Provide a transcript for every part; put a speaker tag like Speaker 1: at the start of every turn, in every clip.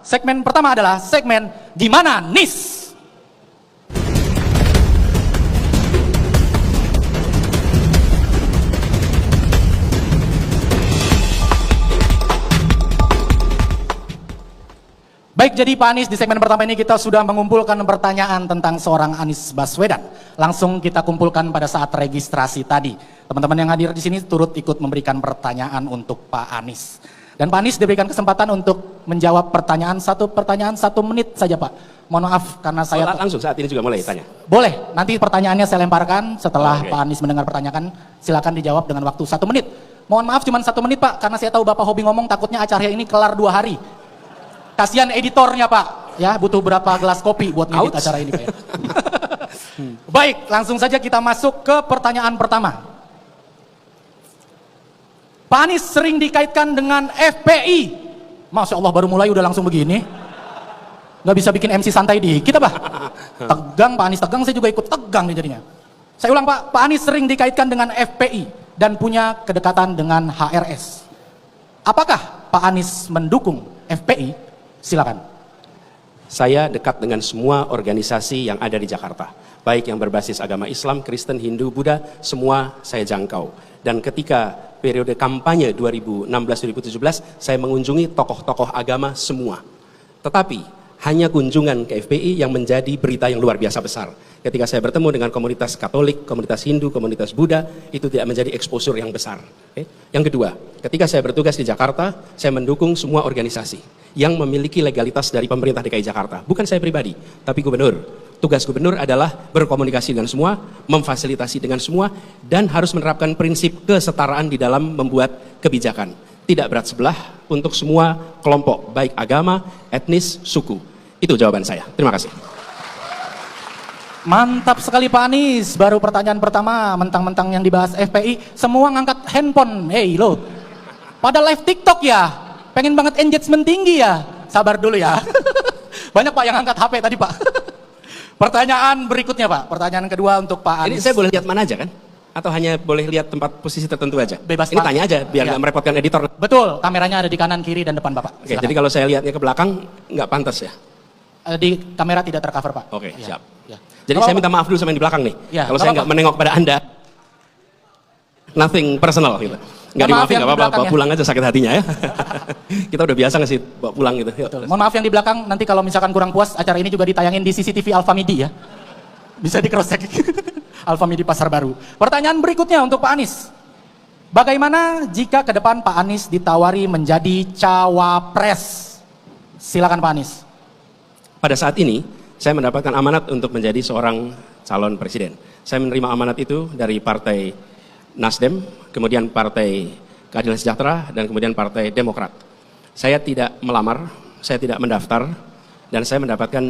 Speaker 1: Segmen pertama adalah segmen Gimana Nis? Baik, jadi Pak Anies, di segmen pertama ini kita sudah mengumpulkan pertanyaan tentang seorang Anies Baswedan. Langsung kita kumpulkan pada saat registrasi tadi. Teman-teman yang hadir di sini turut ikut memberikan pertanyaan untuk Pak Anies. Dan Pak Anies diberikan kesempatan untuk menjawab pertanyaan 1 menit saja, Pak. Mohon maaf karena saya...
Speaker 2: Langsung saat ini juga mulai tanya?
Speaker 1: Boleh, nanti pertanyaannya saya lemparkan setelah Pak Anies mendengar pertanyaan. Silakan dijawab dengan waktu 1 menit. Mohon maaf cuma 1 menit, Pak, karena saya tahu Bapak hobi ngomong, takutnya acara ini kelar 2 hari. Kasihan editornya, Pak, ya, butuh berapa gelas kopi buat ngedit acara ini, Pak, ya. Baik, langsung saja kita masuk ke pertanyaan pertama. Pak Anies sering dikaitkan dengan FPI. Masya Allah, baru mulai udah langsung begini. Nggak bisa bikin MC santai dikit apa? Tegang, Pak Anies tegang, saya juga ikut tegang nih jadinya. Saya ulang, Pak, Pak Anies sering dikaitkan dengan FPI dan punya kedekatan dengan HRS. Apakah Pak Anies mendukung FPI? Silakan.
Speaker 2: Saya dekat dengan semua organisasi yang ada di Jakarta. Baik yang berbasis agama Islam, Kristen, Hindu, Buddha, semua saya jangkau. Dan ketika periode kampanye 2016-2017, saya mengunjungi tokoh-tokoh agama semua. Tetapi hanya kunjungan ke FPI yang menjadi berita yang luar biasa besar. Ketika saya bertemu dengan komunitas Katolik, komunitas Hindu, komunitas Buddha, itu tidak menjadi exposure yang besar. Yang kedua, ketika saya bertugas di Jakarta, saya mendukung semua organisasi yang memiliki legalitas dari pemerintah DKI Jakarta. Bukan saya pribadi, tapi gubernur. Tugas gubernur adalah berkomunikasi dengan semua, memfasilitasi dengan semua, dan harus menerapkan prinsip kesetaraan di dalam membuat kebijakan. Tidak berat sebelah untuk semua kelompok, baik agama, etnis, suku. Itu jawaban saya. Terima kasih.
Speaker 1: Mantap sekali Pak Anies. Baru pertanyaan pertama, mentang-mentang yang dibahas FPI, semua ngangkat handphone. Hey lo, pada live TikTok ya? Pengen banget engagement tinggi ya? Sabar dulu ya. Banyak Pak yang angkat HP tadi, Pak. Pertanyaan berikutnya, Pak. Pertanyaan kedua untuk Pak Anies.
Speaker 2: Ini saya boleh lihat mana aja kan? Atau hanya boleh lihat tempat posisi tertentu aja?
Speaker 1: Bebas,
Speaker 2: ini
Speaker 1: Pak.
Speaker 2: Tanya aja biar nggak merepotkan editor.
Speaker 1: Betul, kameranya ada di kanan, kiri, dan depan Bapak.
Speaker 2: Oke, jadi kalau saya lihatnya ke belakang nggak pantas ya?
Speaker 1: Di kamera tidak tercover, Pak.
Speaker 2: Oke,
Speaker 1: ya.
Speaker 2: siap.
Speaker 1: Ya.
Speaker 2: Jadi saya minta maaf dulu sama yang di belakang nih.
Speaker 1: Ya,
Speaker 2: kalau saya nggak menengok pada Anda, nothing personal gitu. Nggak dimaafin, nggak apa-apa, bawa pulang aja sakit hatinya ya. Kita udah biasa ngasih bawa pulang gitu.
Speaker 1: Mohon maaf yang di belakang, nanti kalau misalkan kurang puas, acara ini juga ditayangin di CCTV Alfa Midi ya. Bisa di cross check. Alfa Midi Pasar Baru. Pertanyaan berikutnya untuk Pak Anies. Bagaimana jika ke depan Pak Anies ditawari menjadi cawapres? Silakan Pak Anies.
Speaker 2: Pada saat ini, saya mendapatkan amanat untuk menjadi seorang calon presiden. Saya menerima amanat itu dari Partai Nasdem, kemudian Partai Keadilan Sejahtera, dan kemudian Partai Demokrat. Saya tidak melamar, saya tidak mendaftar, dan saya mendapatkan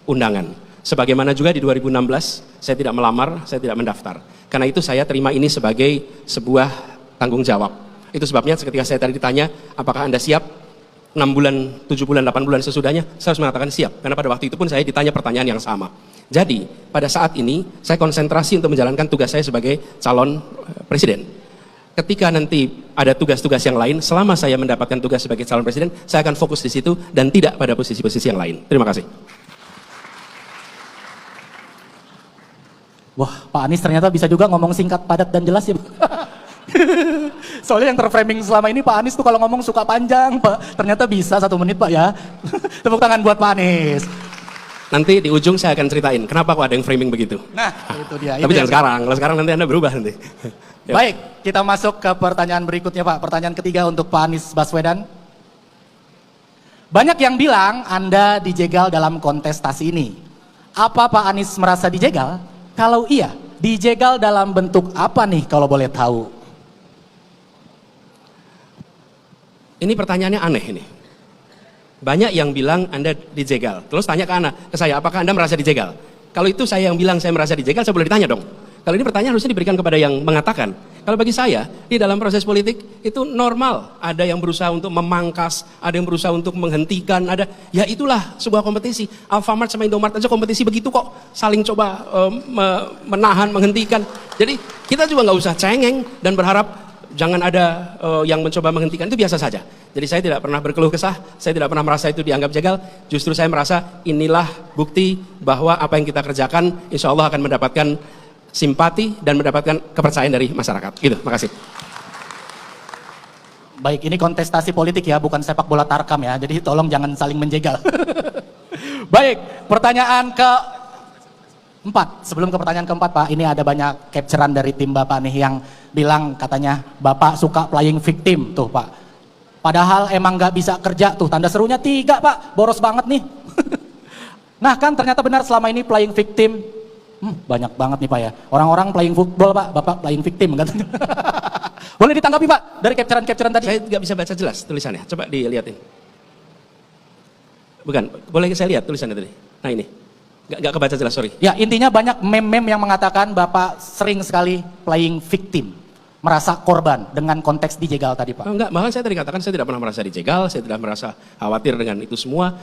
Speaker 2: undangan. Sebagaimana juga di 2016, saya tidak melamar, saya tidak mendaftar. Karena itu saya terima ini sebagai sebuah tanggung jawab. Itu sebabnya ketika saya tadi ditanya, apakah Anda siap? 6 bulan, 7 bulan, 8 bulan sesudahnya, saya harus mengatakan siap. Karena pada waktu itu pun saya ditanya pertanyaan yang sama. Jadi, pada saat ini, saya konsentrasi untuk menjalankan tugas saya sebagai calon presiden. Ketika nanti ada tugas-tugas yang lain, selama saya mendapatkan tugas sebagai calon presiden, saya akan fokus di situ dan tidak pada posisi-posisi yang lain. Terima kasih.
Speaker 1: Wah, Pak Anies ternyata bisa juga ngomong singkat, padat, dan jelas ya. Soalnya yang terframing selama ini Pak Anies tuh kalau ngomong suka panjang, Pak. Ternyata bisa 1 menit, Pak ya. Tepuk tangan buat Pak Anies.
Speaker 2: Nanti di ujung saya akan ceritain kenapa kok ada yang framing begitu.
Speaker 1: Nah, itu dia.
Speaker 2: Tapi jangan sekarang. Kalau sekarang nanti Anda berubah nanti.
Speaker 1: Baik, kita masuk ke pertanyaan berikutnya, Pak. Pertanyaan ketiga untuk Pak Anies Baswedan. Banyak yang bilang Anda dijegal dalam kontestasi ini. Apa Pak Anies merasa dijegal? Kalau iya, dijegal dalam bentuk apa nih kalau boleh tahu?
Speaker 2: Ini pertanyaannya aneh ini. Banyak yang bilang Anda dijegal. Terus tanya ke saya, apakah Anda merasa dijegal? Kalau itu saya yang bilang saya merasa dijegal, saya boleh ditanya dong. Kalau ini pertanyaan harusnya diberikan kepada yang mengatakan. Kalau bagi saya, di dalam proses politik itu normal. Ada yang berusaha untuk memangkas, ada yang berusaha untuk menghentikan, ada. Ya itulah sebuah kompetisi. Alfamart sama Indomart aja kompetisi begitu kok. Saling coba menahan, menghentikan. Jadi kita juga nggak usah cengeng dan berharap jangan ada yang mencoba menghentikan, itu biasa saja. Jadi saya tidak pernah berkeluh kesah, saya tidak pernah merasa itu dianggap jegal. Justru saya merasa inilah bukti bahwa apa yang kita kerjakan insya Allah akan mendapatkan simpati dan mendapatkan kepercayaan dari masyarakat. Gitu, makasih.
Speaker 1: Baik, ini kontestasi politik ya, bukan sepak bola tarkam ya. Jadi tolong jangan saling menjegal. Baik, pertanyaan keempat. Sebelum ke pertanyaan keempat Pak, ini ada banyak capturean dari tim Bapak nih yang bilang katanya Bapak suka playing victim tuh Pak. Padahal emang nggak bisa kerja tuh, tanda serunya 3 Pak, boros banget nih. Nah kan ternyata benar selama ini playing victim, banyak banget nih Pak ya. Orang-orang playing football Pak, Bapak playing victim kan. Boleh ditanggapi Pak dari capturean tadi?
Speaker 2: Saya nggak bisa baca jelas tulisannya, coba dilihatin. Bukan, boleh saya lihat tulisannya tadi? Nah ini, nggak kebaca jelas, sorry.
Speaker 1: Ya intinya banyak meme-meme yang mengatakan Bapak sering sekali playing victim, merasa korban dengan konteks dijegal tadi Pak.
Speaker 2: Enggak, malah saya tadi katakan saya tidak pernah merasa dijegal, saya tidak merasa khawatir dengan itu semua.